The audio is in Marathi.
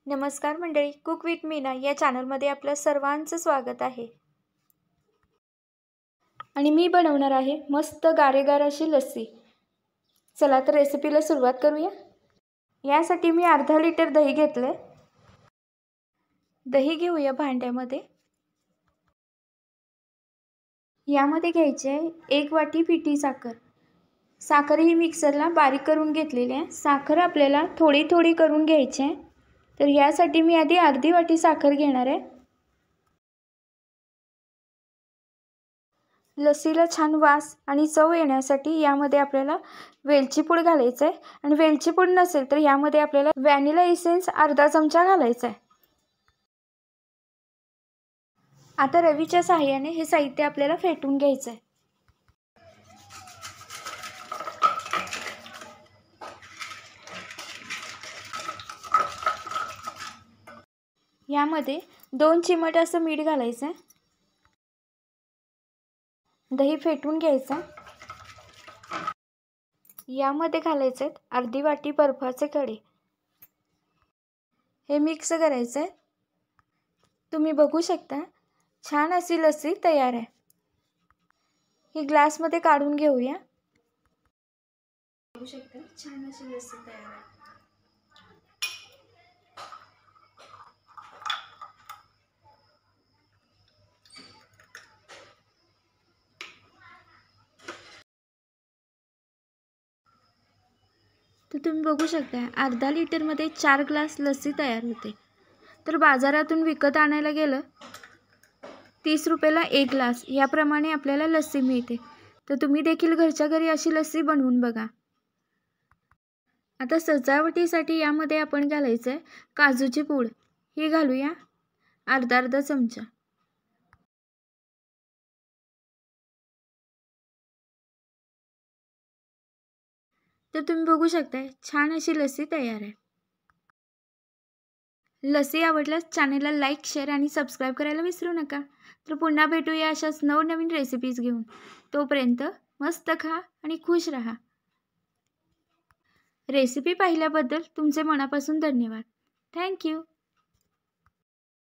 नमस्कार मंडळी, कुक विथ मीना या चॅनलमध्ये आपलं सर्वांचं स्वागत आहे. आणि मी बनवणार आहे मस्त गारेगार अशी लस्सी. चला तर रेसिपीला सुरुवात करूया. यासाठी मी अर्धा लिटर दही घेतले. दही घेऊया भांड्यामध्ये. यामध्ये घ्यायचे आहे 1 वाटी पिठी साखर. साखर ही मिक्सरला बारीक करून घेतलेली आहे. साखर आपल्याला थोडी थोडी करून घ्यायची आहे. तर यासाठी मी आधी अर्धी वाटी साखर घेणार आहे. लस्सीला छान वास आणि चव येण्यासाठी यामध्ये आपल्याला वेलची पूड घालायचं आहे. आणि वेलची पूड नसेल तर यामध्ये आपल्याला व्हॅनिला इसेन्स अर्धा चमचा घालायचा आहे. आता रवीच्या सहाय्याने हे साहित्य आपल्याला फेटून घ्यायचं आहे. यामध्ये 2 चिमट असं मीठ घालायचं आहे. दही फेटून घ्यायचं. यामध्ये घालायचे आहेत अर्धी वाटी बर्फाचे खडे. हे मिक्स करायचं आहे. तुम्ही बघू शकता छान अशी लस्सी तयार आहे. ही ग्लासमध्ये काढून घेऊया. बघू शकता छान अशी लस्सी तयार आहे. तर तुम्ही बघू शकता अर्धा लिटरमध्ये 4 ग्लास लस्सी तयार होते. तर बाजारातून विकत आणायला गेलं 30 रुपयाला 1 ग्लास याप्रमाणे आपल्याला लस्सी मिळते. तर तुम्ही देखील घरच्या घरी अशी लस्सी बनवून बघा. आता सजावटीसाठी यामध्ये आपण घालायचं आहे काजूची पूड. ही घालूया अर्धा चमचा. तर तुम्ही बघू शकता छान अशी लस्सी तयार आहे. लस्सी आवडल्यास चॅनलला लाईक, शेअर आणि सबस्क्राईब करायला विसरू नका. तर पुन्हा भेटूया अशाच नवनवीन रेसिपीज घेऊन. तोपर्यंत मस्त खा आणि खुश राहा. रेसिपी पाहिल्याबद्दल तुमचे मनापासून धन्यवाद. थँक्यू.